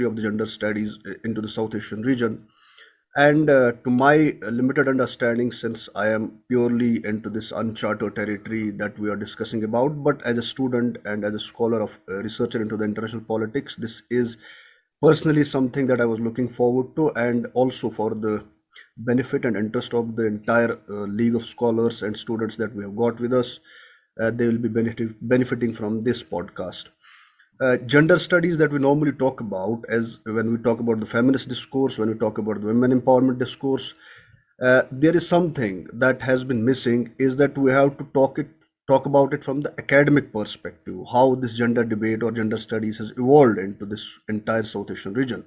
of the gender studies into the South Asian region. And to my limited understanding, since I am purely into this uncharted territory that we are discussing about, but as a student and as a scholar of researcher into the international politics, this is personally something that I was looking forward to, and also for the benefit and interest of the entire league of scholars and students that we have got with us. They will be benefiting from this podcast. Gender studies that we normally talk about, as when we talk about the feminist discourse, when we talk about the women empowerment discourse, there is something that has been missing, is that we have to talk about it from the academic perspective, how this gender debate or gender studies has evolved into this entire South Asian region.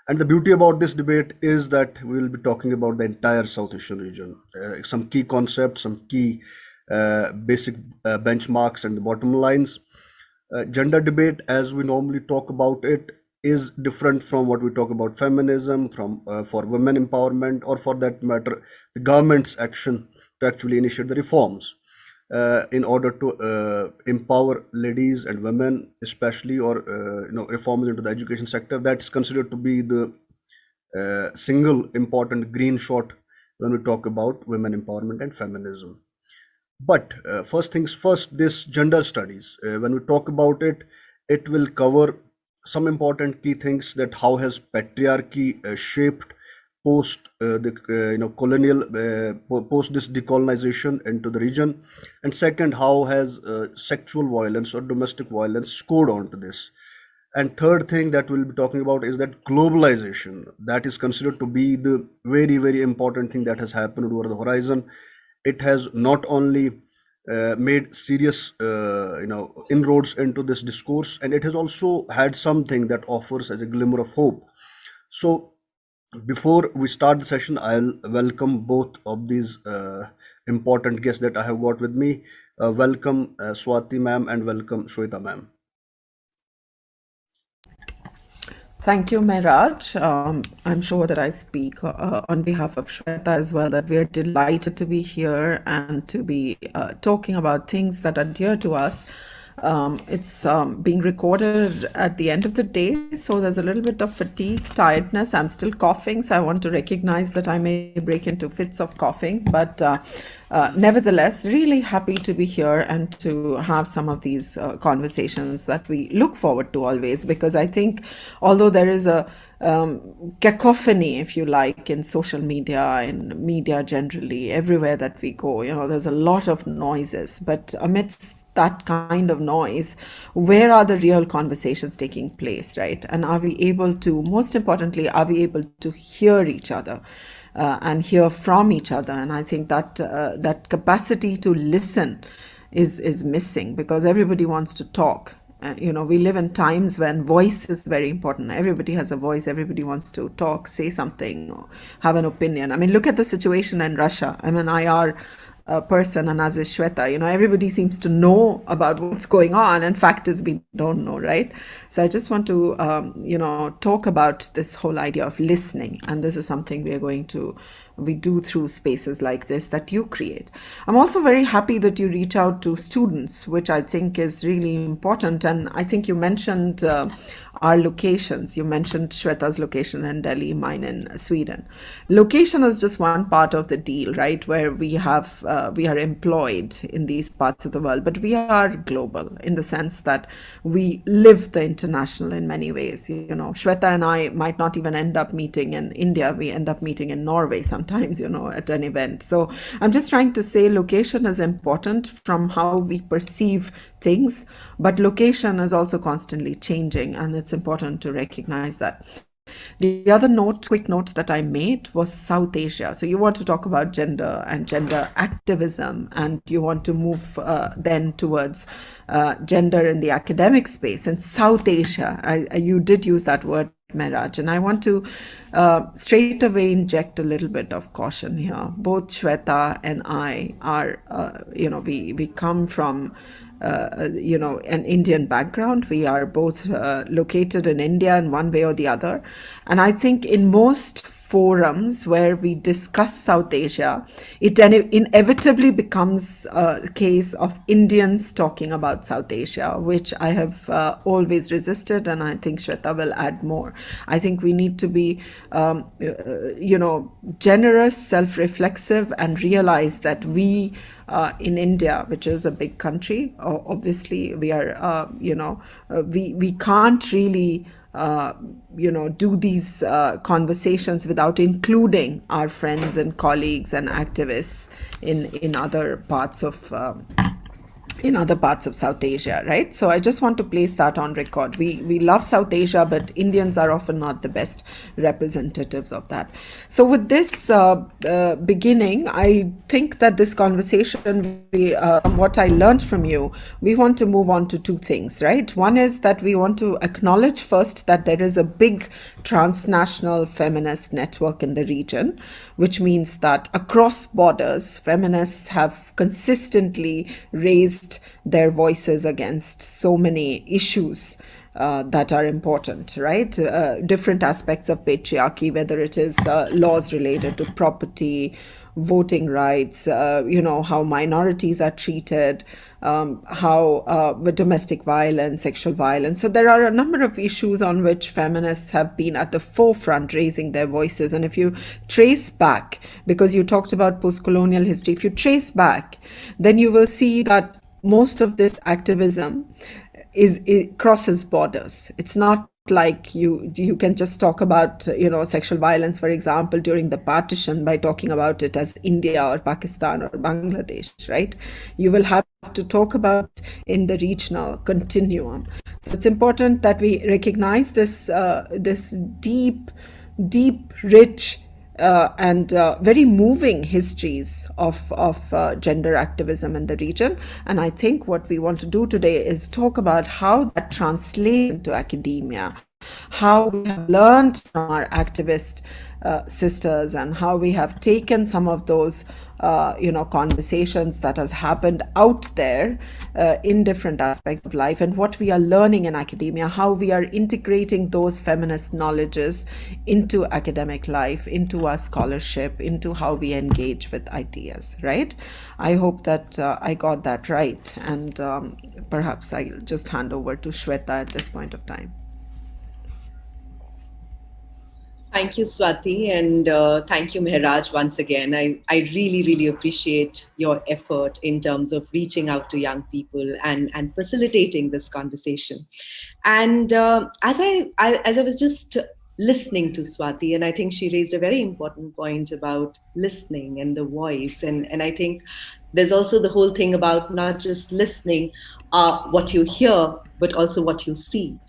And the beauty about this debate is that we will be talking about the entire South Asian region, some key concepts, some key basic benchmarks and the bottom lines. Gender debate, as we normally talk about it, is different from what we talk about feminism, from for women empowerment, or for that matter, the government's action to actually initiate the reforms in order to empower ladies and women, especially, or reforms into the education sector. That's considered to be the single important green shot when we talk about women empowerment and feminism. But first things first, this gender studies, when we talk about it, it will cover some important key things: that how has patriarchy shaped post the colonial post this decolonization into the region, and second, how has sexual violence or domestic violence scored onto this, and third thing that we'll be talking about is that globalization, that is considered to be the very, very important thing that has happened over the horizon. It has not only made serious inroads into this discourse, and it has also had something that offers as a glimmer of hope. So before we start the session, I'll welcome both of these important guests that I have got with me. Welcome Swati ma'am, and welcome Shweta ma'am. Thank you, Mehraj. I'm sure that I speak on behalf of Shweta as well, that we are delighted to be here and to be talking about things that are dear to us. It's being recorded at the end of the day, so there's a little bit of fatigue, tiredness. I'm still coughing, so I want to recognize that I may break into fits of coughing, but nevertheless, really happy to be here and to have some of these conversations that we look forward to always, because I think although there is a cacophony, if you like, in social media, in media generally, everywhere that we go, there's a lot of noises, but amidst that kind of noise, where are the real conversations taking place, right? And are we able to, most importantly, are we able to hear each other and hear from each other? And I think that that capacity to listen is missing, because everybody wants to talk. We live in times when voice is very important. Everybody has a voice. Everybody wants to talk, say something, or have an opinion. I mean, look at the situation in Russia. I'm an IR person, and as is Shweta, everybody seems to know about what's going on, and fact is we don't know, right? So I just want to, talk about this whole idea of listening, and this is something we do through spaces like this that you create. I'm also very happy that you reach out to students, which I think is really important. And I think you mentioned our locations. You mentioned Shweta's location in Delhi, mine in Sweden. Location is just one part of the deal, right? Where we are employed in these parts of the world, but we are global in the sense that we live the international in many ways. Shweta and I might not even end up meeting in India. We end up meeting in Norway sometimes, at an event. So I'm just trying to say location is important from how we perceive things, but location is also constantly changing, and it's important to recognize that. The other quick note that I made was South Asia. So you want to talk about gender and gender activism, and you want to move then towards gender in the academic space. And South Asia, you did use that word, Mehraj, and I want to straight away inject a little bit of caution here. Both Shweta and I are, we come from an Indian background. We are both located in India in one way or the other. And I think in most forums where we discuss South Asia, it inevitably becomes a case of Indians talking about South Asia, which I have always resisted, and I think Shweta will add more. I think we need to be, generous, self-reflexive, and realize that we in India, which is a big country, obviously we are, we can't really do these conversations without including our friends and colleagues and activists in other parts of South Asia, right? So I just want to place that on record. We love South Asia, but Indians are often not the best representatives of that. So with this beginning, I think that this conversation, from what I learned from you, we want to move on to two things, right? One is that we want to acknowledge first that there is a big transnational feminist network in the region, which means that across borders, feminists have consistently raised their voices against so many issues that are important, right? Different aspects of patriarchy, whether it is laws related to property, voting rights, how minorities are treated, how with domestic violence, sexual violence. So there are a number of issues on which feminists have been at the forefront raising their voices. And if you trace back, because you talked about post-colonial history, if you trace back, then you will see that most of this activism it crosses borders. It's not like you can just talk about sexual violence, for example, during the partition by talking about it as India or Pakistan or Bangladesh, right? You will have to talk about in the regional continuum. So it's important that we recognize this deep, rich, and very moving histories of gender activism in the region. And I think what we want to do today is talk about how that translates into academia, how we have learned from our activist sisters, and how we have taken some of those conversations that has happened out there in different aspects of life, and what we are learning in academia, how we are integrating those feminist knowledges into academic life, into our scholarship, into how we engage with ideas, right? I hope that I got that right, and perhaps I'll just hand over to Shweta at this point of time. Thank you, Swati, and thank you, Mehraj, once again. I really, really appreciate your effort in terms of reaching out to young people and facilitating this conversation. And as I was just listening to Swati, and I think she raised a very important point about listening and the voice, and I think there's also the whole thing about not just listening what you hear, but also what you see.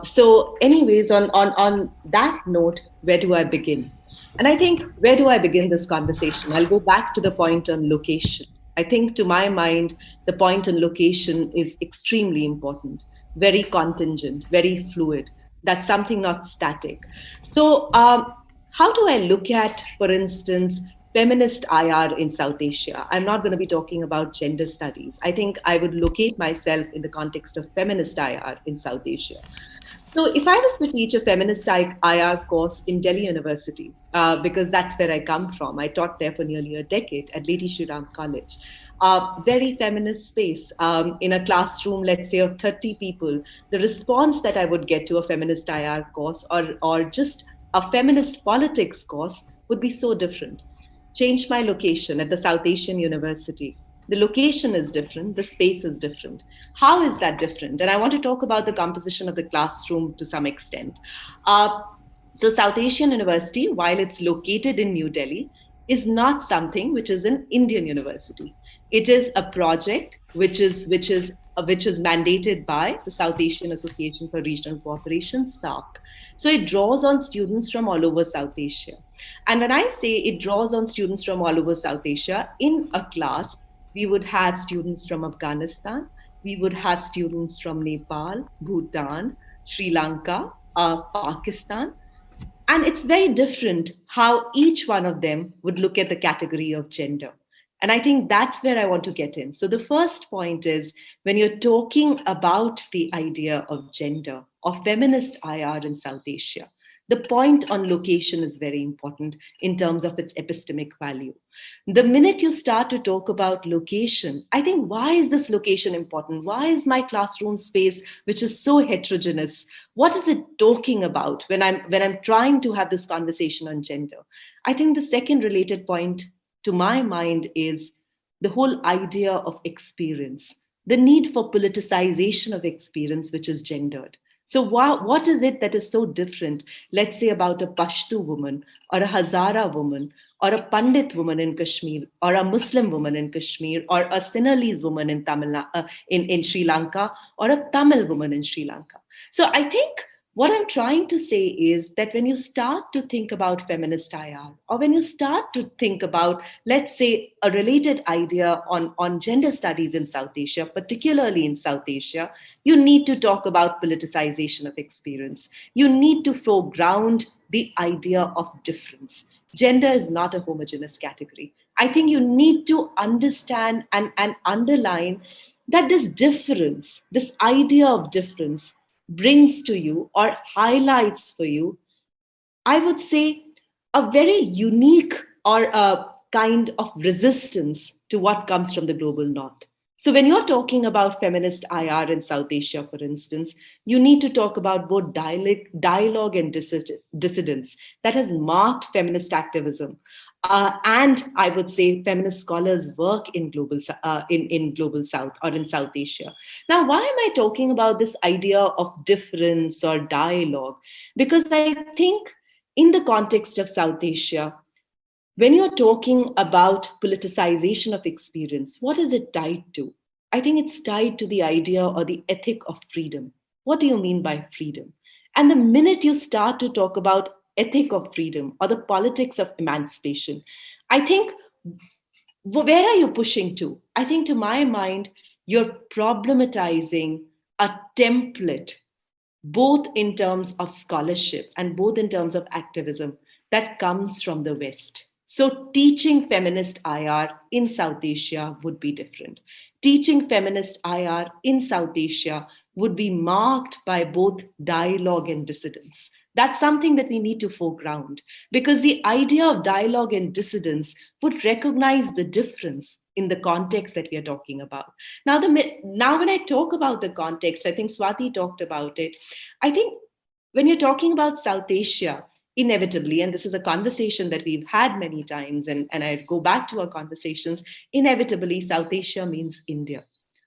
So, anyways, on that note, where do I begin? And I think, where do I begin this conversation? I'll go back to the point on location. I think, to my mind, the point on location is extremely important, very contingent, very fluid. That's something not static. So, how do I look at, for instance, feminist IR in South Asia? I'm not going to be talking about gender studies. I think I would locate myself in the context of feminist IR in South Asia. So, if I was to teach a feminist IR course in Delhi University, because that's where I come from, I taught there for nearly a decade at Lady Shri Ram College. Very feminist space. In a classroom, let's say, of 30 people, the response that I would get to a feminist IR course or just a feminist politics course would be so different. Change my location at the South Asian University. The location is different, the space is different. How is that different? And I want to talk about the composition of the classroom to some extent. So, South Asian University, while it's located in New Delhi, is not something which is an Indian university. It is a project which is mandated by the South Asian Association for Regional Cooperation, SARC. So it draws on students from all over South Asia. And when I say it draws on students from all over South Asia, in a class, we would have students from Afghanistan, we would have students from Nepal, Bhutan, Sri Lanka, Pakistan. And it's very different how each one of them would look at the category of gender. And I think that's where I want to get in. So the first point is when you're talking about the idea of gender or feminist IR in South Asia, The point on location is very important in terms of its epistemic value. The minute you start to talk about location, I think, why is this location important? Why is my classroom space, which is so heterogeneous, what is it talking about when I'm trying to have this conversation on gender? I think the second related point to my mind is the whole idea of experience, the need for politicization of experience, which is gendered. So, what is it that is so different, let's say, about a Pashto woman or a Hazara woman or a Pandit woman in Kashmir or a Muslim woman in Kashmir or a Sinhalese woman in, in Sri Lanka or a Tamil woman in Sri Lanka? So, I think what I'm trying to say is that when you start to think about feminist IR, or when you start to think about, let's say, a related idea on gender studies in South Asia, particularly in South Asia, you need to talk about politicization of experience. You need to foreground the idea of difference. Gender is not a homogeneous category. I think you need to understand and underline that this difference, this idea of difference, brings to you or highlights for you, I would say, a very unique or a kind of resistance to what comes from the global north. So, when you're talking about feminist IR in South Asia, for instance, you need to talk about both dialogue and dissidence that has marked feminist activism. And I would say feminist scholars work in in global South or in South Asia. Now, why am I talking about this idea of difference or dialogue? Because I think in the context of South Asia, when you're talking about politicization of experience, what is it tied to? I think it's tied to the idea or the ethic of freedom. What do you mean by freedom? And the minute you start to talk about ethic of freedom or the politics of emancipation, I think, where are you pushing to? I think, to my mind, you're problematizing a template, both in terms of scholarship and both in terms of activism, that comes from the West. So, teaching feminist IR in South Asia would be different. Teaching feminist IR in South Asia would be marked by both dialogue and dissidence. That's something that we need to foreground, because the idea of dialogue and dissidence would recognize the difference in the context that we are talking about. Now, when I talk about the context, I think Swati talked about it. I think when you're talking about South Asia, inevitably, and this is a conversation that we've had many times, and I go back to our conversations, inevitably, South Asia means India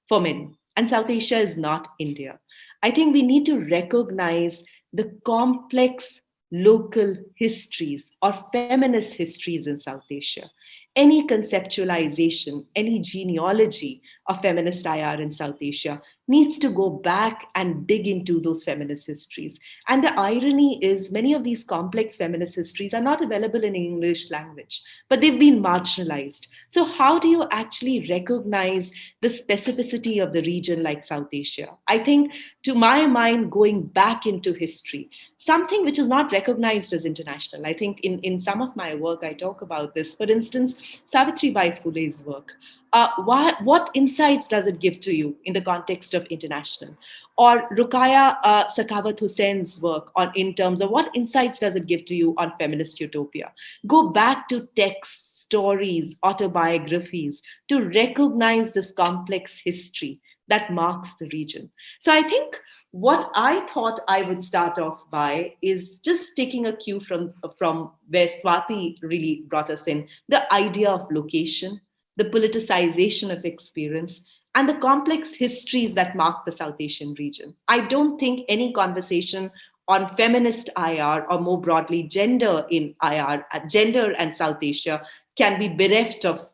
for many. And South Asia is not India. I think we need to recognize the complex local histories or feminist histories in South Asia. Any conceptualization, any genealogy of feminist IR in South Asia needs to go back and dig into those feminist histories. And the irony is, many of these complex feminist histories are not available in English language, but they've been marginalized. So, how do you actually recognize the specificity of the region like South Asia? I think, to my mind, going back into history, something which is not recognized as international. I think in some of my work, I talk about this. For instance, Savitribai Phule's work. What insights does it give to you in the context of international? Or Ruqayya Sakhawat Hussein's work on, in terms of what insights does it give to you on feminist utopia? Go back to texts, stories, autobiographies to recognize this complex history that marks the region. So I think what I thought I would start off by is just taking a cue from where Swati really brought us in, the idea of location, the politicization of experience, and the complex histories that mark the South Asian region. I don't think any conversation on feminist IR, or more broadly gender in IR, gender and South Asia, can be bereft of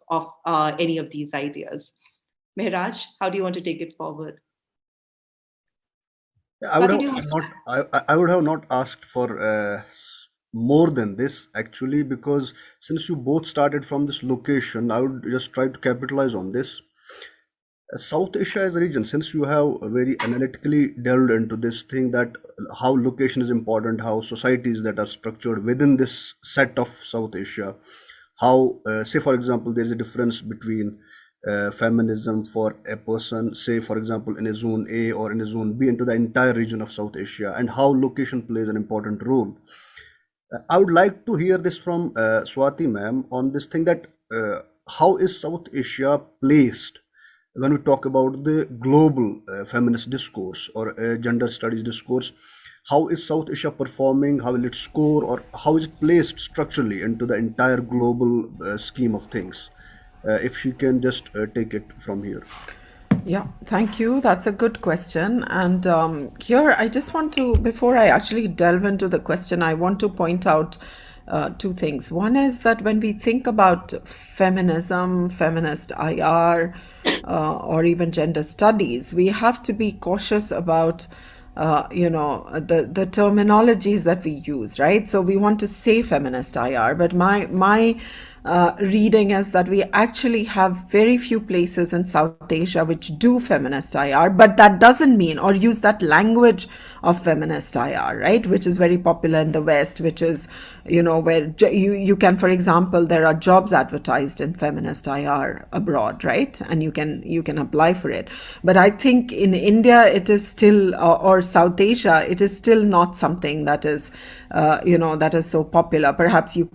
any of these ideas. Mehraj, how do you want to take it forward? I would Swati, have do you want? not. I would have not asked for more than this actually, because since you both started from this location, I would just try to capitalize on this. South Asia as a region, since you have very analytically delved into this thing, that how location is important, how societies that are structured within this set of South Asia, how, say, for example, there is a difference between feminism for a person, say, for example, in a zone A or in a zone B, into the entire region of South Asia, and how location plays an important role. I would like to hear this from Swati ma'am on this thing that how is South Asia placed when we talk about the global feminist discourse or gender studies discourse? How is South Asia performing? How will it score, or how is it placed structurally into the entire global scheme of things? If she can just take it from here. Yeah, thank you. That's a good question. And here, I just want to, before I actually delve into the question, I want to point out two things. One is that when we think about feminism, feminist IR, or even gender studies, we have to be cautious about the terminologies that we use, right? So we want to say feminist IR, but my reading is that we actually have very few places in South Asia which do feminist IR, but that doesn't mean, or use that language of feminist IR, right? Which is very popular in the West, which is, where you can, for example, there are jobs advertised in feminist IR abroad, right? And you can apply for it. But I think in India, it is still, or South Asia, it is still not something that is, that is so popular. Perhaps you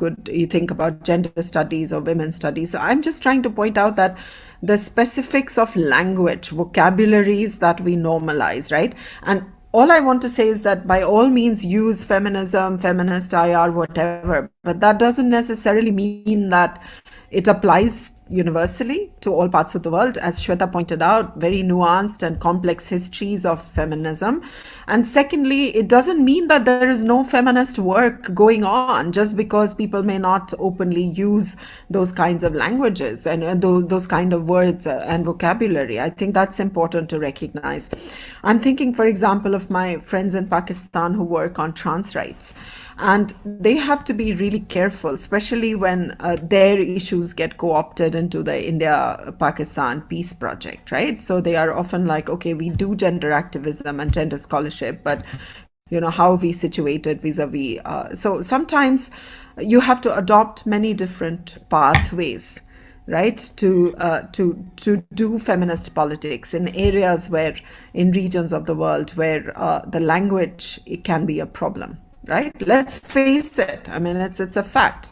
think about gender studies or women's studies. So I'm just trying to point out that the specifics of language, vocabularies that we normalize, right? And all I want to say is that by all means use feminism, feminist IR, whatever, but that doesn't necessarily mean that it applies universally to all parts of the world. As Shweta pointed out, very nuanced and complex histories of feminism. And secondly, it doesn't mean that there is no feminist work going on just because people may not openly use those kinds of languages and those kind of words and vocabulary. I think that's important to recognize. I'm thinking, for example, of my friends in Pakistan who work on trans rights. And they have to be really careful, especially when their issues get co-opted into the India-Pakistan peace project, right? So they are often like, okay, we do gender activism and gender scholarship, but how are we situated vis-a-vis? So sometimes you have to adopt many different pathways, right, to do feminist politics in areas where, in regions of the world where the language, it can be a problem, right? Let's face it. I mean, it's a fact.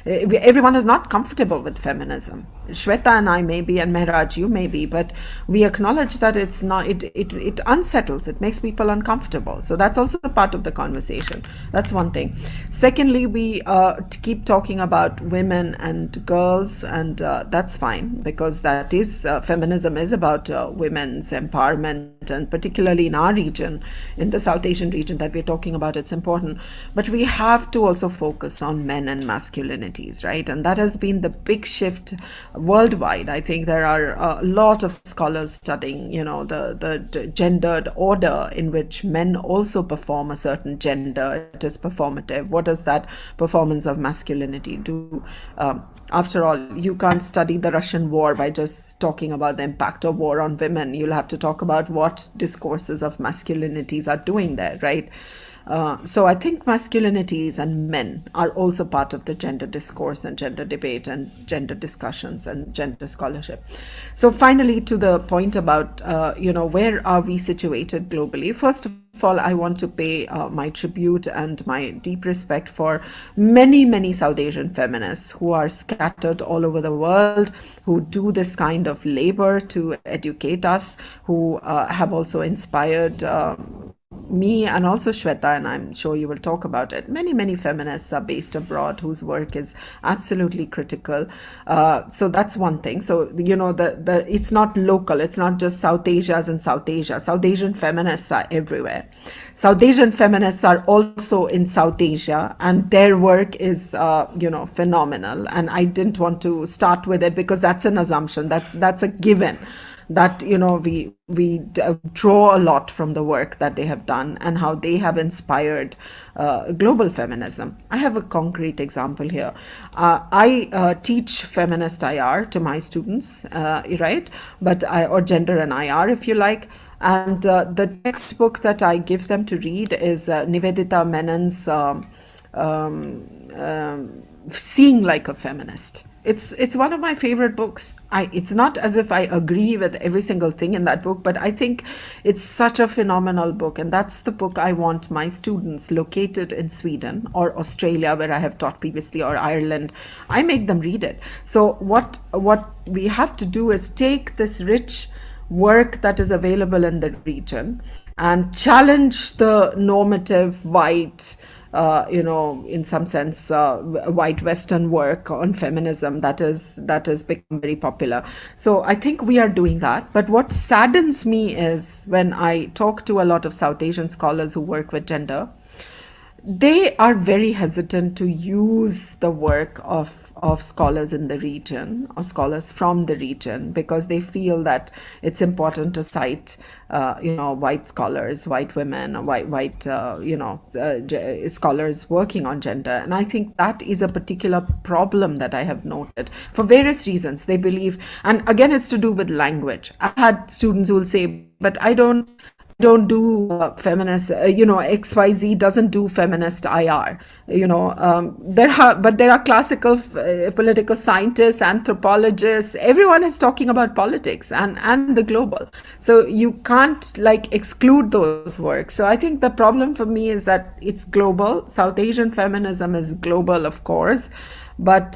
Everyone is not comfortable with feminism. Shweta and I may be, and Mehraj, you may be, but we acknowledge that it's not. It unsettles. It makes people uncomfortable. So that's also a part of the conversation. That's one thing. Secondly, we keep talking about women and girls, and that's fine, because that is feminism is about women's empowerment, and particularly in our region, in the South Asian region that we're talking about, it's important. But we have to also focus on men and masculinities, right? And that has been the big shift worldwide. I think there are a lot of scholars studying, the gendered order in which men also perform a certain gender. It is performative. What does that performance of masculinity do? After all, you can't study the Russian war by just talking about the impact of war on women. You'll have to talk about what discourses of masculinities are doing there, right? So I think masculinities and men are also part of the gender discourse and gender debate and gender discussions and gender scholarship. So finally, to the point about, where are we situated globally? First of all, I want to pay my tribute and my deep respect for many, many South Asian feminists who are scattered all over the world, who do this kind of labor to educate us, who have also inspired me and also Shweta, and I'm sure you will talk about it. Many, many feminists are based abroad whose work is absolutely critical. So that's one thing. So, it's not local. It's not just South Asia as in South Asia. South Asian feminists are everywhere. South Asian feminists are also in South Asia, and their work is, phenomenal. And I didn't want to start with it because that's an assumption. That's a given, that we draw a lot from the work that they have done and how they have inspired global feminism. I have a concrete example here. I teach feminist IR to my students, right? Or gender and IR, if you like. And the textbook that I give them to read is Nivedita Menon's Seeing Like a Feminist. It's one of my favorite books. It's not as if I agree with every single thing in that book, but I think it's such a phenomenal book, and that's the book I want my students located in Sweden or Australia, where I have taught previously, or Ireland. I make them read it. So what we have to do is take this rich work that is available in the region and challenge the normative white, in some sense, white Western work on feminism that has become very popular. So I think we are doing that. But what saddens me is when I talk to a lot of South Asian scholars who work with gender, they are very hesitant to use the work of scholars in the region or scholars from the region, because they feel that it's important to cite, white scholars, white women, white scholars working on gender. And I think that is a particular problem that I have noted for various reasons. They believe, and again, it's to do with language. I've had students who will say, but I don't do feminist, XYZ doesn't do feminist IR. There are classical political scientists, anthropologists, everyone is talking about politics and the global. So you can't like exclude those works. So I think the problem for me is that it's global. South Asian feminism is global, of course, but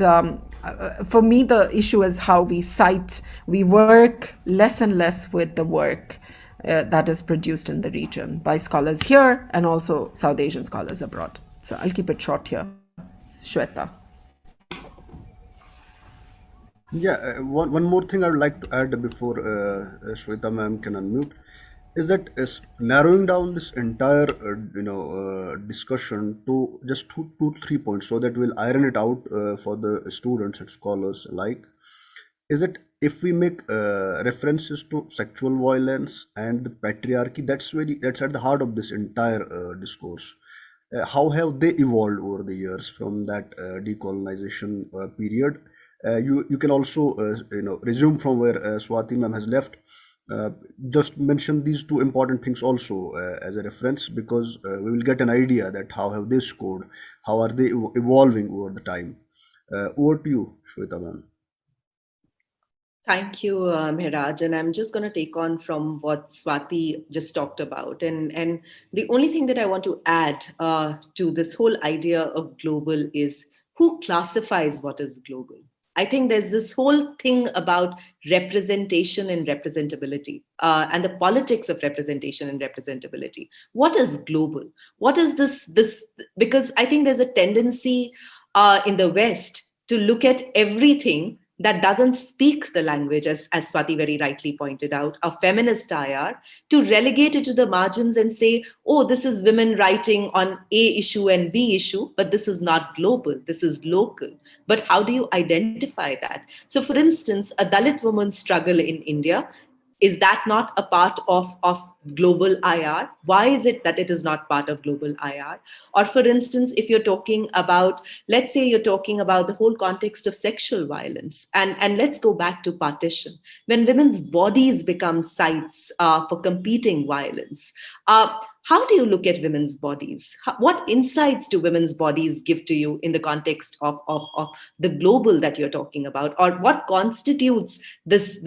for me, the issue is how we cite, we work less and less with the work that is produced in the region by scholars here and also South Asian scholars abroad. So I'll keep it short here. Shweta. Yeah, one more thing I would like to add before Shweta ma'am can unmute is that is narrowing down this entire discussion to just two, 3 points so that we'll iron it out for the students and scholars alike. Is it if we make references to sexual violence and the patriarchy, that's at the heart of this entire discourse. How have they evolved over the years from that decolonization period? You can also resume from where Swati ma'am has left. Uh, just mention these two important things also as a reference, because we will get an idea that how have they scored, how are they evolving over the time. Over to you, Shweta ma'am. Thank you, Mehraj. And I'm just going to take on from what Swati just talked about. And the only thing that I want to add to this whole idea of global is who classifies what is global. I think there's this whole thing about representation and representability, and the politics of representation and representability. What is global? What is this? Because I think there's a tendency in the West to look at everything that doesn't speak the language, as Swati very rightly pointed out, a feminist IR, to relegate it to the margins and say, oh, this is women writing on A issue and B issue, but this is not global, this is local. But how do you identify that? So, for instance, a Dalit woman's struggle in India, is that not a part of global IR? Why is it that it is not part of global IR? Or, for instance, if you're talking about, let's say you're talking about the whole context of sexual violence, and let's go back to partition. When women's bodies become sites for competing violence, how do you look at women's bodies? What insights do women's bodies give to you in the context of the global that you're talking about? Or what constitutes this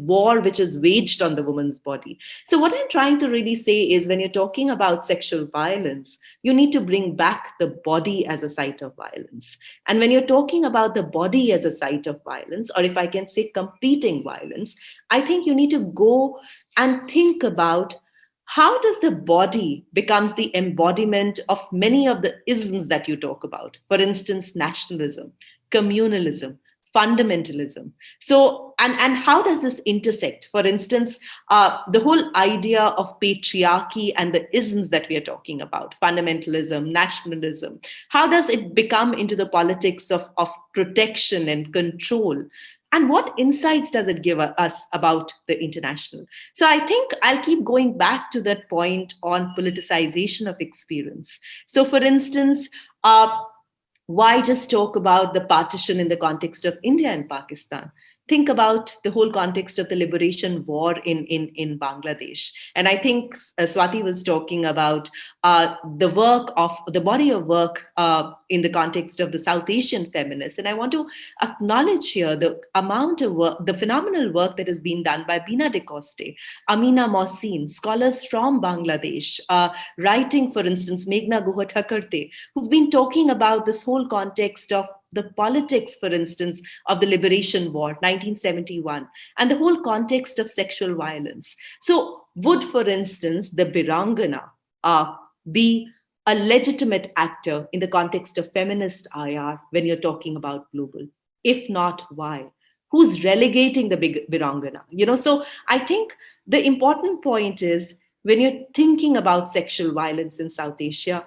war which is waged on the woman's body? So what I'm trying to really say is, when you're talking about sexual violence, you need to bring back the body as a site of violence. And when you're talking about the body as a site of violence, or if I can say competing violence, I think you need to go and think about how does the body becomes the embodiment of many of the isms that you talk about. For instance, nationalism, communalism, fundamentalism. So, and how does this intersect? For instance, the whole idea of patriarchy and the isms that we are talking about, fundamentalism, nationalism, how does it become into the politics of protection and control? And what insights does it give us about the international? So I think I'll keep going back to that point on politicization of experience. So, for instance, why just talk about the partition in the context of India and Pakistan? think about the whole context of the liberation war in Bangladesh. And I think Swati was talking about the work of the body of work in the context of the South Asian feminists. And I want to acknowledge here the amount of work, the phenomenal work that has been done by Bina de Coste, Amina Mohsin, scholars from Bangladesh, writing, for instance, Meghna Guha Thakarte, who've been talking about this whole context of the politics, for instance, of the liberation war, 1971, and the whole context of sexual violence. So, would, for instance, the Birangana be a legitimate actor in the context of feminist IR when you're talking about global? If not, why? Who's relegating the big Birangana? So I think the important point is when you're thinking about sexual violence in South Asia,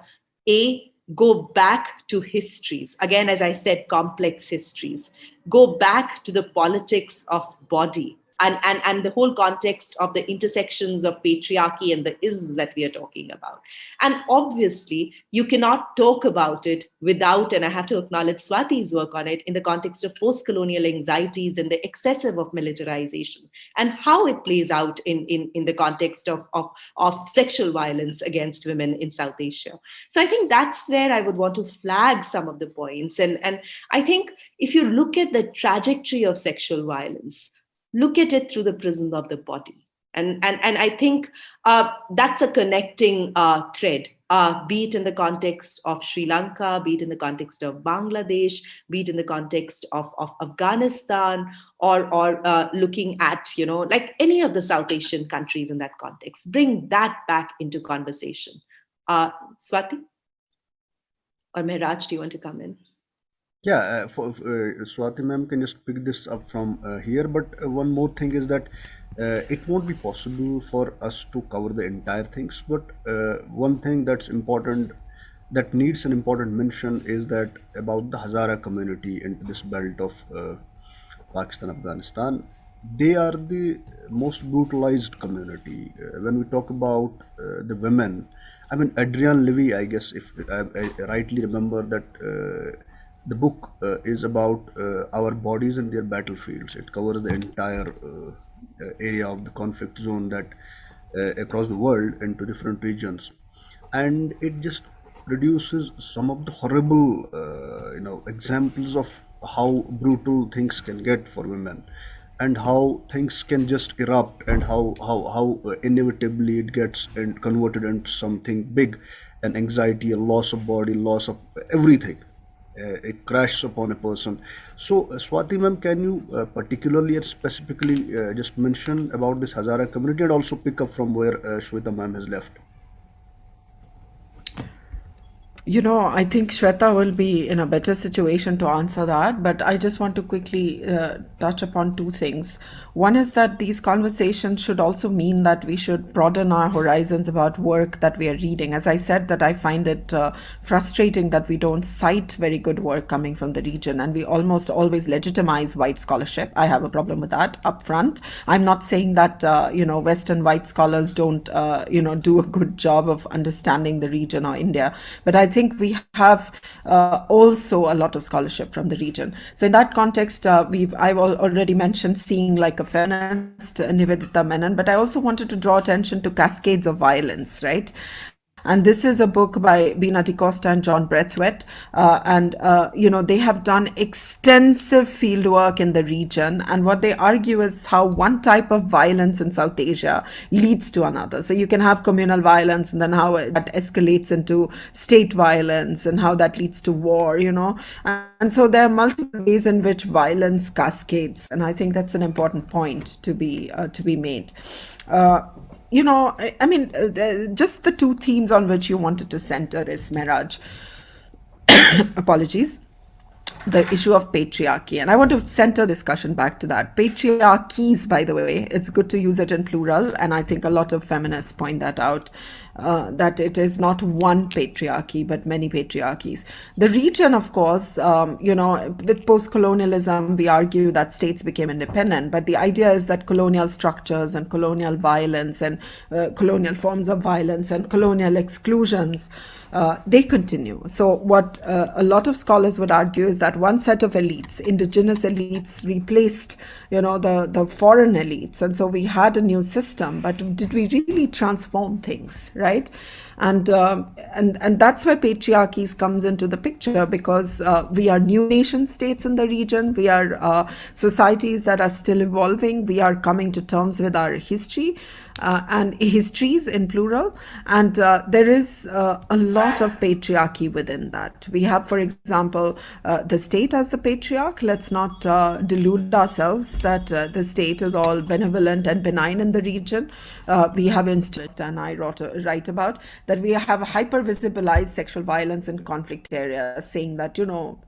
go back to histories. Again, as I said, complex histories. Go back to the politics of body and the whole context of the intersections of patriarchy and the isms that we are talking about. And obviously, you cannot talk about it without, and I have to acknowledge Swati's work on it, in the context of post-colonial anxieties and the excessive of militarization and how it plays out in the context of sexual violence against women in South Asia. So I think that's where I would want to flag some of the points. And I think if you look at the trajectory of sexual violence, look at it through the prism of the body. And I think that's a connecting thread, be it in the context of Sri Lanka, be it in the context of Bangladesh, be it in the context of Afghanistan, or looking at, like any of the South Asian countries in that context. Bring that back into conversation. Swati or Mehraj, do you want to come in? Yeah, Swati ma'am can just pick this up from here. But one more thing is that it won't be possible for us to cover the entire things. But one thing that's important, that needs an important mention, is that about the Hazara community into this belt of Pakistan, Afghanistan. They are the most brutalized community. When we talk about the women, I mean, Adrian Levy, I guess, if I rightly remember, that the book is about our bodies and their battlefields. It covers the entire area of the conflict zone that across the world into different regions, and it just produces some of the horrible, examples of how brutal things can get for women, and how things can just erupt, and how inevitably it gets and converted into something big, an anxiety, a loss of body, loss of everything. It crashes upon a person. So, Swati ma'am, can you particularly and specifically just mention about this Hazara community and also pick up from where Shweta ma'am has left? I think Shweta will be in a better situation to answer that, but I just want to quickly touch upon two things. One is that these conversations should also mean that we should broaden our horizons about work that we are reading. As I said, that I find it frustrating that we don't cite very good work coming from the region, and we almost always legitimize white scholarship. I have a problem with that up front. I'm not saying that, Western white scholars don't, do a good job of understanding the region or India, but I think we have also a lot of scholarship from the region. So in that context, I've already mentioned Seeing Like a Feminist, Nivedita Menon, but I also wanted to draw attention to Cascades of Violence, right? And this is a book by Bina DeCosta and John Braithwaite. They have done extensive field work in the region. And what they argue is how one type of violence in South Asia leads to another. So you can have communal violence, and then how that escalates into state violence, and how that leads to war, And so there are multiple ways in which violence cascades. And I think that's an important point to be made. Just the two themes on which you wanted to center this, Mehraj. Apologies. The issue of patriarchy. And I want to center discussion back to that. Patriarchies, by the way, it's good to use it in plural. And I think a lot of feminists point that out, that it is not one patriarchy, but many patriarchies. The region, of course, with post-colonialism, we argue that states became independent. But the idea is that colonial structures and colonial violence and colonial forms of violence and colonial exclusions, they continue. So what a lot of scholars would argue is that that one set of elites, indigenous elites, replaced, the foreign elites, and so we had a new system. But did we really transform things, right? And that's where patriarchies comes into the picture, because we are new nation states in the region. We are societies that are still evolving. We are coming to terms with our history, and histories in plural. And there is a lot of patriarchy within that. We have, for example, the state as the patriarch. Let's not delude ourselves that the state is all benevolent and benign in the region. We have instances, and I write about, that we have hyper visibilized sexual violence in conflict areas, saying that,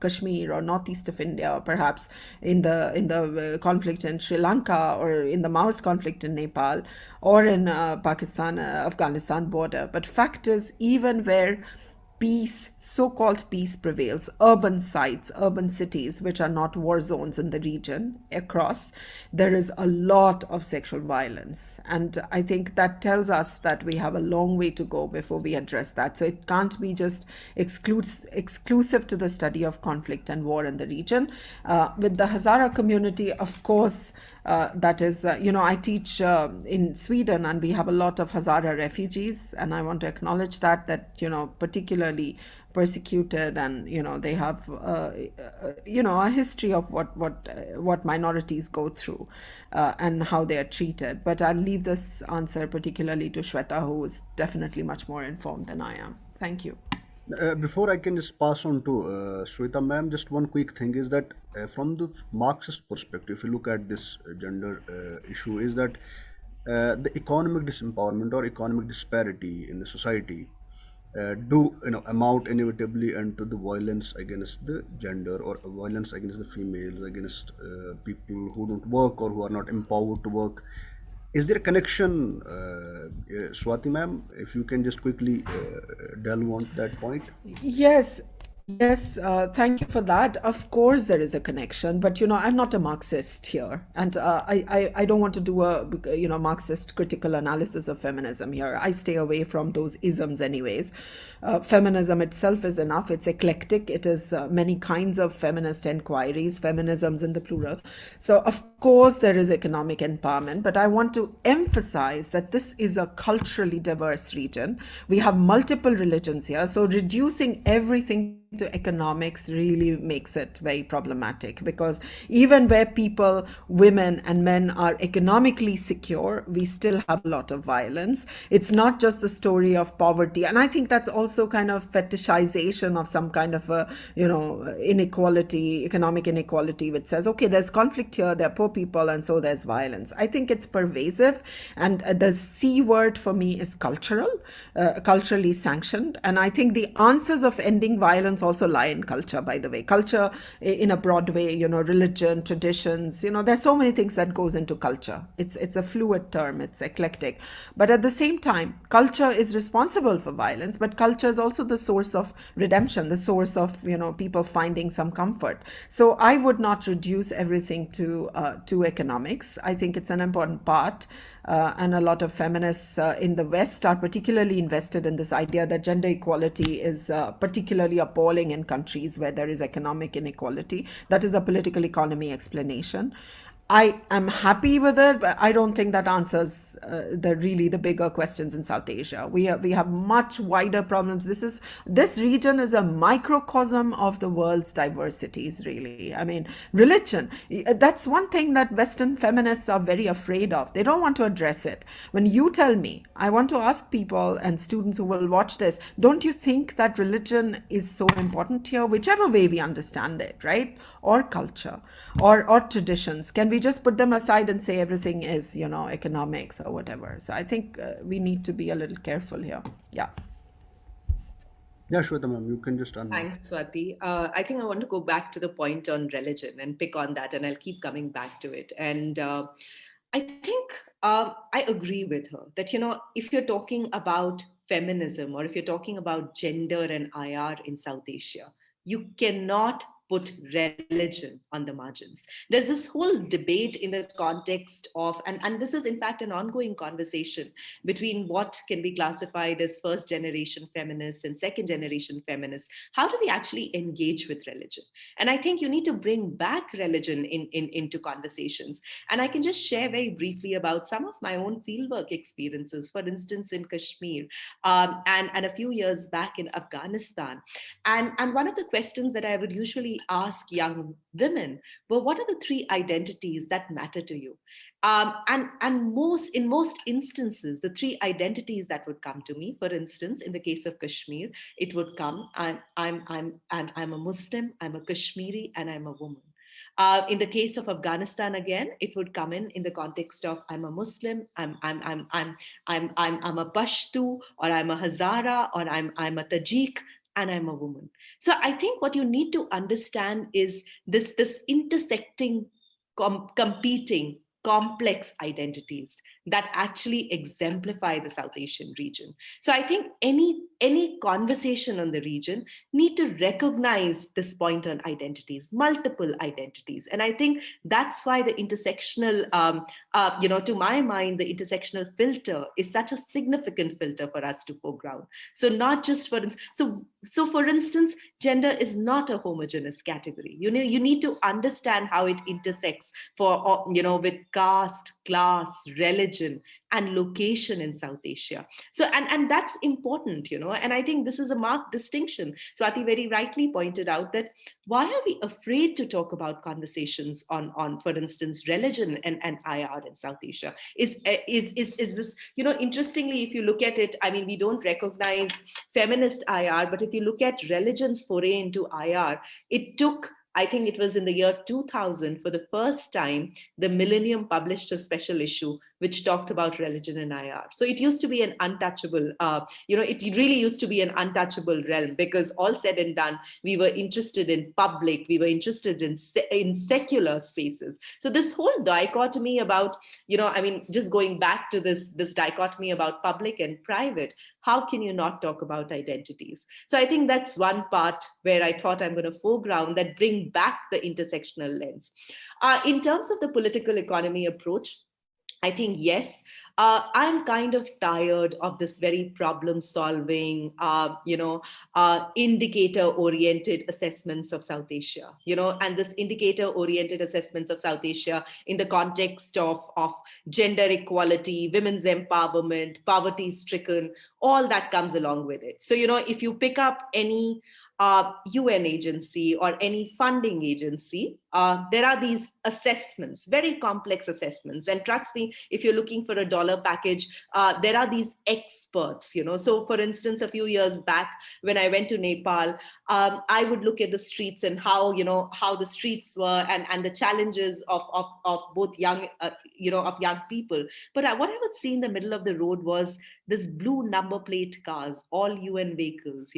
Kashmir or northeast of India, or perhaps in the conflict in Sri Lanka, or in the Maoist conflict in Nepal, or in Pakistan Afghanistan border. But fact is, even where peace, so-called peace, prevails, urban sites, urban cities, which are not war zones in the region across, there is a lot of sexual violence. And I think that tells us that we have a long way to go before we address that. So it can't be just exclusive to the study of conflict and war in the region. With the Hazara community, of course, that is, I teach in Sweden, and we have a lot of Hazara refugees, and I want to acknowledge that particularly persecuted, and they have a history of what minorities go through, and how they are treated. But I'll leave this answer particularly to Shweta, who is definitely much more informed than I am. Thank you. Before I can just pass on to Shweta ma'am, just one quick thing is that from the Marxist perspective, if you look at this gender issue, is that the economic disempowerment or economic disparity in the society do amount inevitably into the violence against the gender, or violence against the females, against people who don't work or who are not empowered to work. Is there a connection, Swati ma'am? If you can just quickly delve on that point. Yes, yes, thank you for that. Of course, there is a connection, but I'm not a Marxist here, and I don't want to do a Marxist critical analysis of feminism here. I stay away from those isms, anyways. Feminism itself is enough. It's eclectic. It is many kinds of feminist inquiries, feminisms in the plural. So, of course, there is economic empowerment, but I want to emphasize that this is a culturally diverse region. We have multiple religions here, so reducing everything to economics really makes it very problematic, because even where people, women and men, are economically secure, we still have a lot of violence. It's not just the story of poverty, and I think that's also kind of fetishization of some kind of a inequality, economic inequality, which says, okay, there's conflict here, there are poor people, and so there's violence. I think it's pervasive, and the C word for me is cultural, culturally sanctioned. And I think the answers of ending violence also lie in culture, by the way. Culture in a broad way, religion, traditions, there's so many things that goes into culture. It's a fluid term, it's eclectic. But at the same time, culture is responsible for violence, but culture is also the source of redemption, the source of, people finding some comfort. So I would not reduce everything to economics. I think it's an important part. And a lot of feminists in the West are particularly invested in this idea that gender equality is particularly appalling in countries where there is economic inequality. That is a political economy explanation. I am happy with it, but I don't think that answers the bigger questions in South Asia. We have much wider problems. This region is a microcosm of the world's diversities, really. I mean, religion, that's one thing that Western feminists are very afraid of. They don't want to address it. When you tell me, I want to ask people and students who will watch this, don't you think that religion is so important here, whichever way we understand it, right? Or culture, or traditions. Can we just put them aside and say everything is, economics or whatever? So I think we need to be a little careful here. Yeah. Yeah, Shweta ma'am, you can just unmute. Thanks, Swati. I think I want to go back to the point on religion and pick on that, and I'll keep coming back to it. And I think I agree with her that, if you're talking about feminism, or if you're talking about gender and IR in South Asia, you cannot put religion on the margins. There's this whole debate in the context of, and this is in fact an ongoing conversation between what can be classified as first generation feminists and second generation feminists. How do we actually engage with religion? And I think you need to bring back religion into conversations. And I can just share very briefly about some of my own fieldwork experiences, for instance, in Kashmir, and a few years back in Afghanistan. And one of the questions that I would usually ask young women were, what are the three identities that matter to you? And most in most instances, the three identities that would come to me, for instance, in the case of Kashmir, it would come, I'm a Muslim, I'm a Kashmiri, and I'm a woman. In the case of Afghanistan, again, it would come in the context of, I'm a Muslim, I'm a Pashto, or I'm a Hazara, or I'm a Tajik, and I'm a woman. So I think what you need to understand is this intersecting, competing, complex identities that actually exemplify the South Asian region. So I think any conversation on the region need to recognize this point on identities, multiple identities. And I think that's why the intersectional, to my mind, the intersectional filter is such a significant filter for us to foreground. So not just for, so for instance, gender is not a homogeneous category. You need to understand how it intersects with caste, class, religion, and location in South Asia. So, and that's important, and I think this is a marked distinction. Swati very rightly pointed out that why are we afraid to talk about conversations on for instance, religion and IR in South Asia? Is this, interestingly, if you look at it, I mean, we don't recognize feminist IR, but if you look at religion's foray into IR, it took, I think it was in the year 2000, for the first time, the Millennium published a special issue which talked about religion in IR. So it used to be an untouchable, it really used to be an untouchable realm, because all said and done, we were interested in public, we were interested in secular spaces. So this whole dichotomy about, just going back to this dichotomy about public and private, how can you not talk about identities? So I think that's one part where I thought I'm going to foreground that, bring back the intersectional lens. In terms of the political economy approach, I think, yes, I'm kind of tired of this very problem solving, indicator oriented assessments of South Asia, and this indicator oriented assessments of South Asia in the context of gender equality, women's empowerment, poverty stricken, all that comes along with it. So, if you pick up any UN agency or any funding agency, there are these assessments, very complex assessments. And trust me, if you're looking for a dollar package, there are these experts, So for instance, a few years back, when I went to Nepal, I would look at the streets and how the streets were, and the challenges of both young, of young people. But what I would see in the middle of the road was this blue number plate cars, all UN vehicles,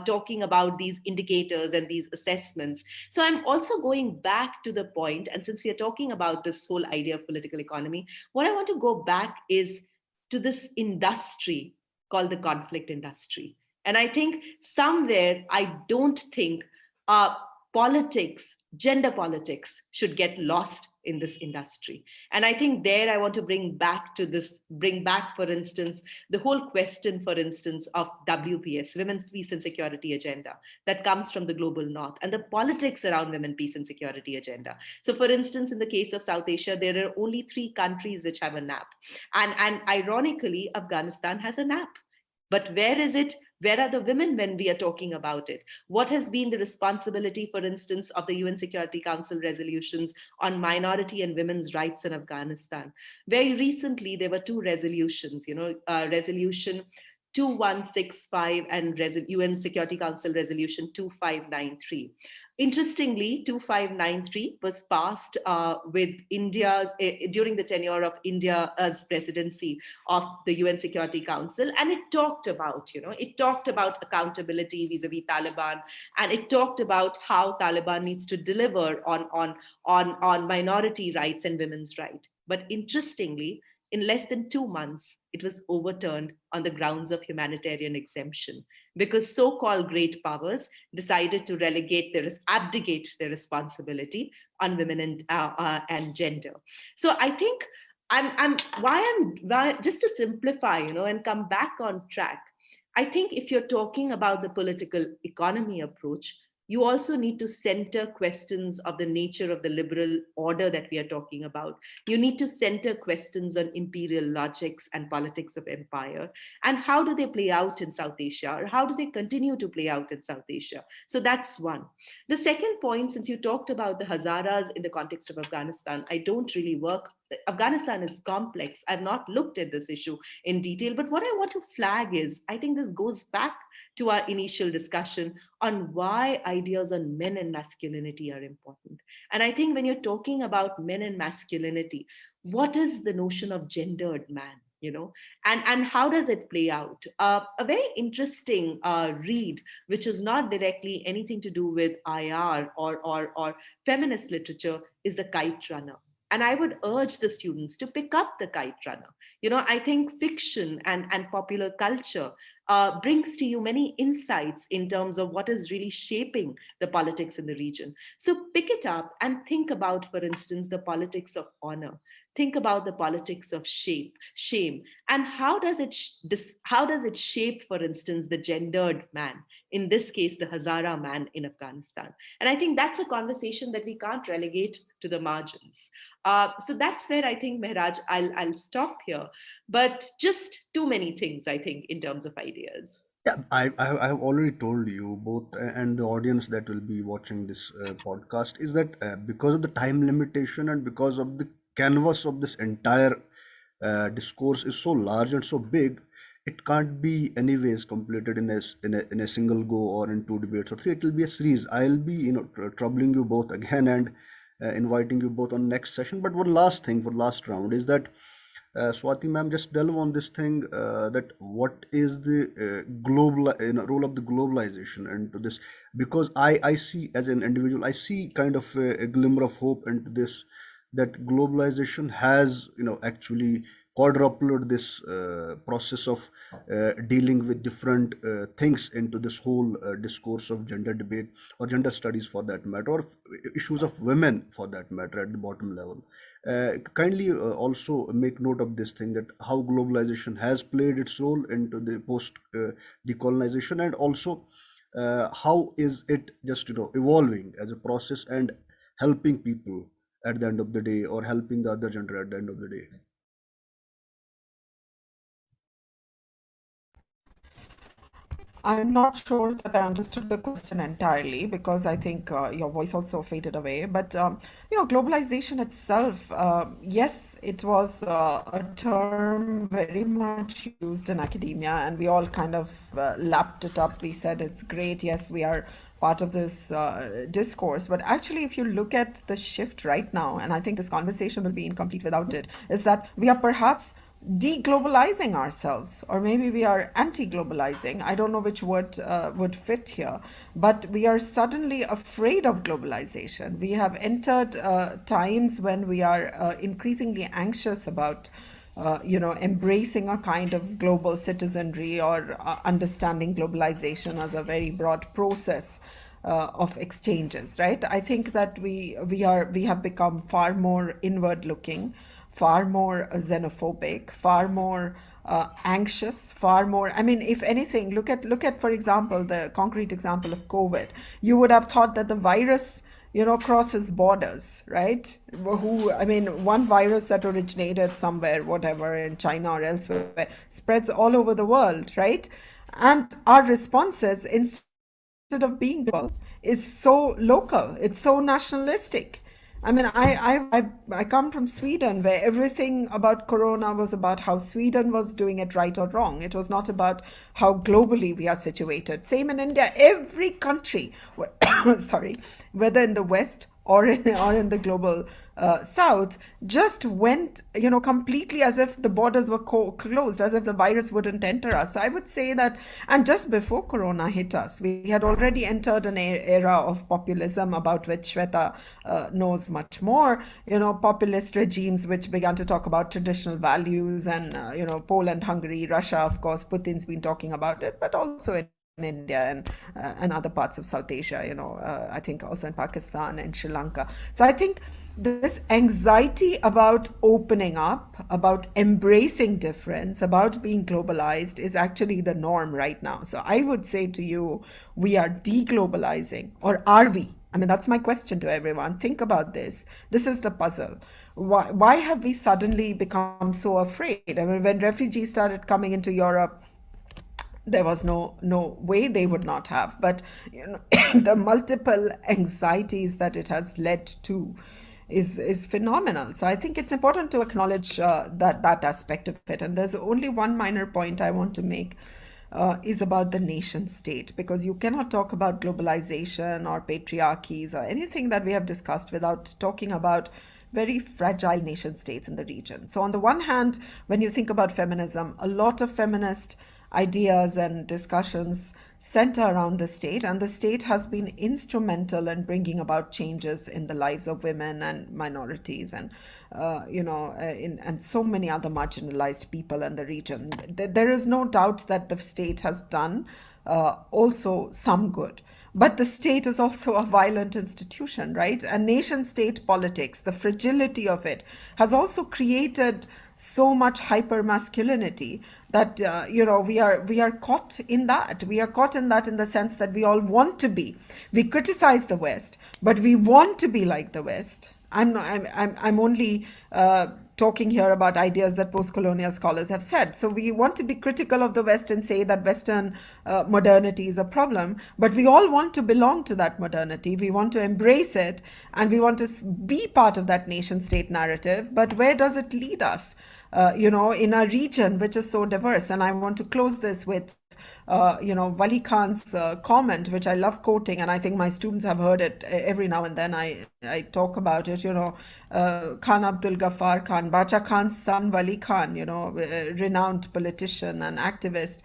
talking about these indicators and these assessments. So I'm also going back to the point, and since we are talking about this whole idea of political economy, what I want to go back is to this industry called the conflict industry. And I think somewhere, I don't think politics, gender politics, should get lost in this industry. And I think there I want to bring back, for instance, the whole question, for instance, of WPS, Women's Peace and Security Agenda, that comes from the global north, and the politics around women, peace and security agenda. So for instance, in the case of South Asia, there are only 3 countries which have a NAP. And ironically, Afghanistan has a NAP. But where is it? Where are the women when we are talking about it? What has been the responsibility, for instance, of the UN Security Council resolutions on minority and women's rights in Afghanistan? Very recently, there were 2 resolutions, resolution 2165 and UN Security Council resolution 2593. Interestingly, 2593 was passed with India during the tenure of India's presidency of the UN Security Council, and it talked about, accountability vis-a-vis Taliban, and it talked about how Taliban needs to deliver on minority rights and women's rights. But interestingly, In less than 2 months, it was overturned on the grounds of humanitarian exemption because so called great powers decided to abdicate their responsibility on women and gender. So I think just to simplify, and come back on track. I think if you're talking about the political economy approach, you also need to center questions of the nature of the liberal order that we are talking about. You need to center questions on imperial logics and politics of empire, and how do they play out in South Asia, or how do they continue to play out in South Asia. So that's one. The second point, since you talked about the Hazaras in the context of Afghanistan, I don't really work. Afghanistan is complex. I've not looked at this issue in detail, but what I want to flag is I think this goes back to our initial discussion on why ideas on men and masculinity are important. And I think when you're talking about men and masculinity, what is the notion of gendered man? And how does it play out? A very interesting read, which is not directly anything to do with IR or feminist literature, is The Kite Runner. And I would urge the students to pick up The Kite Runner. I think fiction and popular culture brings to you many insights in terms of what is really shaping the politics in the region. So pick it up and think about, for instance, the politics of honor. Think about the politics of shame, and how does it shape, for instance, the gendered man, in this case, the Hazara man in Afghanistan. And I think that's a conversation that we can't relegate to the margins. So that's where I think, Mehraj, I'll stop here. But just too many things, I think, in terms of ideas. Yeah, I have already told you both and the audience that will be watching this podcast is that because of the time limitation and because of the canvas of this entire discourse is so large and so big, it can't be anyways completed in a single go or in two debates or three. It will be a series. I'll be troubling you both again and inviting you both on next session. But one last thing for last round is that Swati ma'am, just delve on this thing that what is the global role of the globalization into this, because I see as an individual, I see kind of a glimmer of hope into this, that globalization has actually quadrupled this process of dealing with different things into this whole discourse of gender debate or gender studies for that matter, or issues of women for that matter at the bottom level. Kindly also make note of this thing, that how globalization has played its role into the post decolonization, and also how is it just evolving as a process and helping people at the end of the day, or helping the other gender at the end of the day. I'm not sure that I understood the question entirely because I think your voice also faded away. But globalization itself, yes, it was a term very much used in academia, and we all kind of lapped it up. We said it's great. Yes, we are part of this discourse. But actually, if you look at the shift right now, and I think this conversation will be incomplete without it, is that we are perhaps deglobalizing ourselves, or maybe we are anti-globalizing. I don't know which word would fit here, but we are suddenly afraid of globalization. We have entered times when we are increasingly anxious about embracing a kind of global citizenry, or understanding globalization as a very broad process of exchanges, right? I think that we have become far more inward looking, far more xenophobic, far more anxious, far more. I mean, if anything, look at, for example, the concrete example of COVID. You would have thought that the virus crosses borders, right? I mean, one virus that originated somewhere, whatever, in China or elsewhere, spreads all over the world, right? And our responses, instead of being global, is so local. It's so nationalistic. I mean, I come from Sweden, where everything about Corona was about how Sweden was doing it right or wrong. It was not about how globally we are situated. Same in India. Every country, sorry, whether in the West or in the global south just went, completely as if the borders were closed, as if the virus wouldn't enter us. So I would say that, and just before Corona hit us, we had already entered an era of populism about which Shweta knows much more. Populist regimes which began to talk about traditional values, and Poland, Hungary, Russia, of course, Putin's been talking about it, but also in India and other parts of South Asia, I think also in Pakistan and Sri Lanka. So I think this anxiety about opening up, about embracing difference, about being globalized is actually the norm right now. So I would say to you, we are deglobalizing, or are we? I mean, that's my question to everyone. Think about this. This is the puzzle. Why have we suddenly become so afraid? I mean, when refugees started coming into Europe, there was no way they would not have, but the multiple anxieties that it has led to is phenomenal. So I think it's important to acknowledge that aspect of it. And there's only one minor point I want to make, is about the nation state, because you cannot talk about globalization or patriarchies or anything that we have discussed without talking about very fragile nation states in the region. So, on the one hand, when you think about feminism, a lot of feminist ideas and discussions center around the state, and the state has been instrumental in bringing about changes in the lives of women and minorities, and and so many other marginalized people in the region. There is no doubt that the state has done also some good. But the state is also a violent institution, right? And nation state politics, the fragility of it, has also created so much hyper masculinity that we are caught in that. We are caught in that, in the sense that we all want to be. We criticize the West, but we want to be like the West. I'm not, I'm only talking here about ideas that post-colonial scholars have said. So we want to be critical of the West and say that Western modernity is a problem, but we all want to belong to that modernity. We want to embrace it, and we want to be part of that nation-state narrative. But where does it lead us? In a region which is so diverse. And I want to close this with Wali Khan's comment, which I love quoting, and I think my students have heard it every now and then. I talk about it. Khan Abdul Ghaffar Khan, Bacha Khan's son, Wali Khan, renowned politician and activist.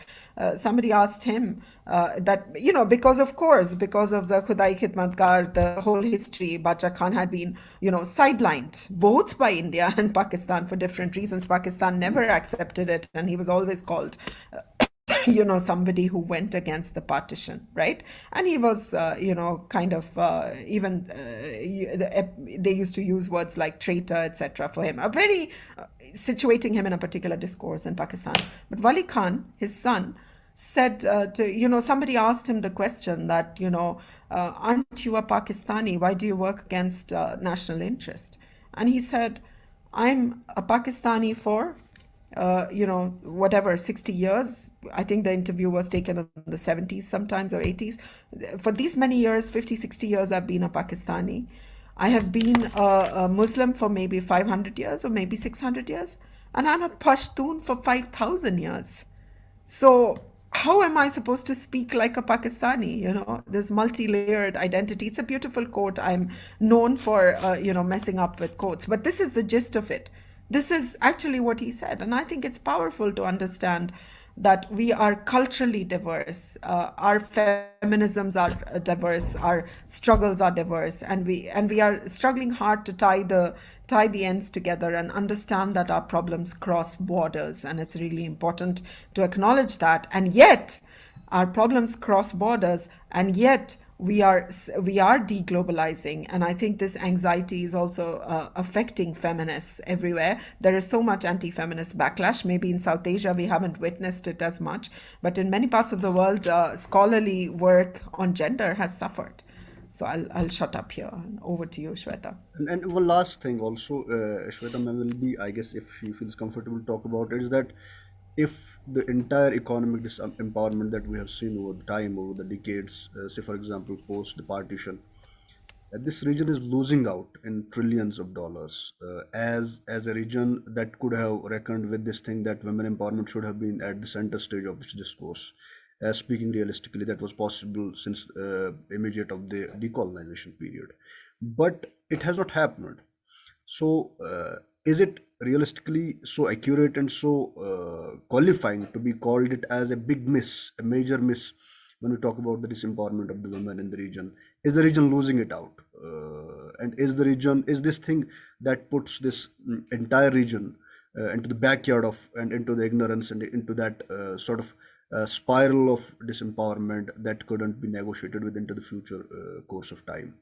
Somebody asked him that, because of course, because of the Khudai Khidmatgar, the whole history, Bacha Khan had been, sidelined both by India and Pakistan for different reasons. Pakistan never accepted it, and he was always called somebody who went against the partition, right? And he was, kind of even they used to use words like traitor, etc., for him, a very situating him in a particular discourse in Pakistan. But Wali Khan, his son, said somebody asked him the question that, aren't you a Pakistani? Why do you work against national interest? And he said, I'm a Pakistani for whatever, 60 years. I think the interview was taken in the 70s sometimes, or 80s. For these many years, 50, 60 years, I've been a Pakistani. I have been a Muslim for maybe 500 years or maybe 600 years. And I'm a Pashtun for 5,000 years. So how am I supposed to speak like a Pakistani? This multi-layered identity. It's a beautiful quote. I'm known for, messing up with quotes, but this is the gist of it. This is actually what he said. And I think it's powerful to understand that we are culturally diverse. Our feminisms are diverse. Our struggles are diverse, and we are struggling hard to tie the ends together and understand that our problems cross borders. And it's really important to acknowledge that. And yet, our problems cross borders, and yet we are deglobalizing. And I think this anxiety is also affecting feminists everywhere. There is so much anti-feminist backlash. Maybe in South Asia we haven't witnessed it as much, but in many parts of the world, scholarly work on gender has suffered. So I'll shut up here. Over to you, Shweta. And one last thing also, Shweta ma'am will be, I guess, if she feels comfortable to talk about it, is that if the entire economic empowerment that we have seen over the time, over the decades, say for example, post the partition, this region is losing out in trillions of dollars, as a region that could have reckoned with this thing that women empowerment should have been at the center stage of this discourse. Speaking realistically, that was possible since immediate of the decolonization period, but it has not happened. So, is it realistically so accurate and so qualifying to be called it as a big miss, a major miss, when we talk about the disempowerment of the women in the region? Is the region losing it out? And is the region, is this thing that puts this entire region into the backyard of and into the ignorance and into that sort of spiral of disempowerment that couldn't be negotiated with into the future course of time?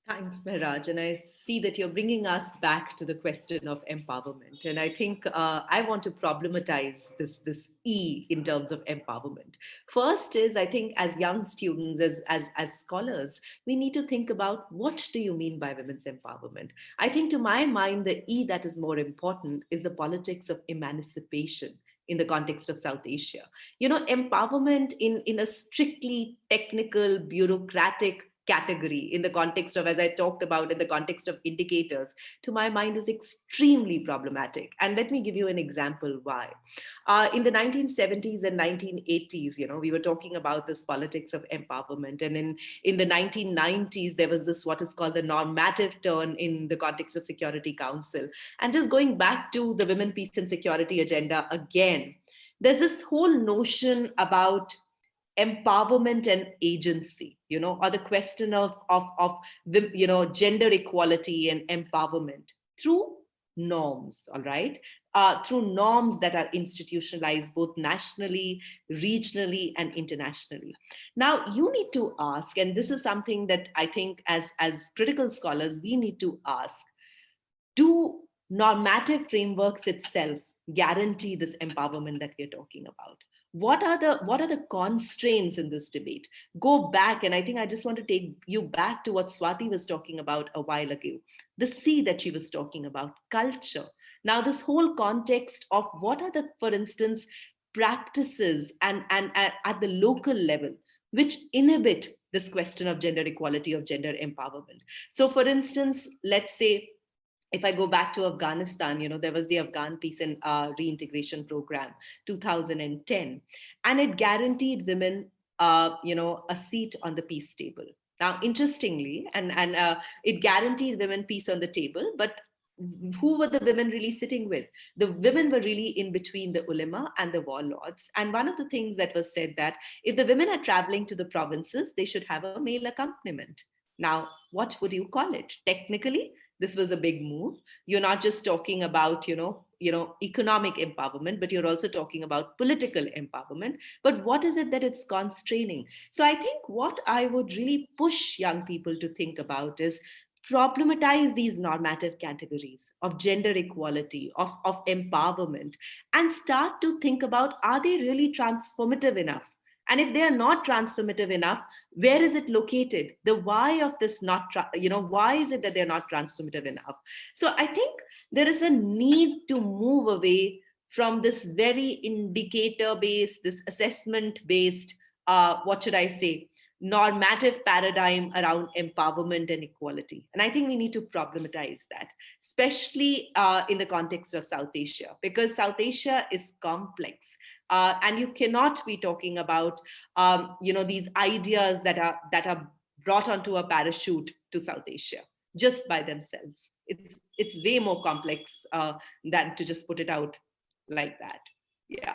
Thanks, Mehraj. And I see that you're bringing us back to the question of empowerment. And I think I want to problematize this E in terms of empowerment. First is, I think, as young students, as scholars, we need to think about what do you mean by women's empowerment? I think, to my mind, the E that is more important is the politics of emancipation in the context of South Asia. Empowerment in a strictly technical, bureaucratic category in the context of, as I talked about, in the context of indicators, to my mind is extremely problematic. And let me give you an example why. In the 1970s and 1980s, we were talking about this politics of empowerment. And in the 1990s, there was this what is called the normative turn in the context of Security Council. And just going back to the Women, Peace and Security agenda again, there's this whole notion about empowerment and agency, or the question of the, gender equality and empowerment through norms, all right? Through norms that are institutionalized both nationally, regionally, and internationally. Now, you need to ask, and this is something that I think as critical scholars, we need to ask, do normative frameworks itself guarantee this empowerment that we're talking about? What are the constraints in this debate? Go back, and I think I just want to take you back to what Swati was talking about a while ago, the C that she was talking about, culture. Now, this whole context of what are the, for instance, practices and at the local level which inhibit this question of gender equality, of gender empowerment. So, for instance, let's say, if I go back to Afghanistan, there was the Afghan Peace and Reintegration Program, 2010, and it guaranteed women, a seat on the peace table. Now, interestingly, and it guaranteed women peace on the table, but who were the women really sitting with? The women were really in between the ulama and the warlords. And one of the things that was said that if the women are traveling to the provinces, they should have a male accompaniment. Now, what would you call it? Technically, this was a big move. You're not just talking about, economic empowerment, but you're also talking about political empowerment. But what is it that it's constraining? So I think what I would really push young people to think about is problematize these normative categories of gender equality, of empowerment, and start to think about, are they really transformative enough? And if they are not transformative enough, where is it located? The why of this not, why is it that they're not transformative enough? So I think there is a need to move away from this very indicator based, this assessment based, what should I say, normative paradigm around empowerment and equality. And I think we need to problematize that, especially in the context of South Asia, because South Asia is complex. And you cannot be talking about, these ideas that are brought onto a parachute to South Asia just by themselves. It's way more complex than to just put it out like that. Yeah.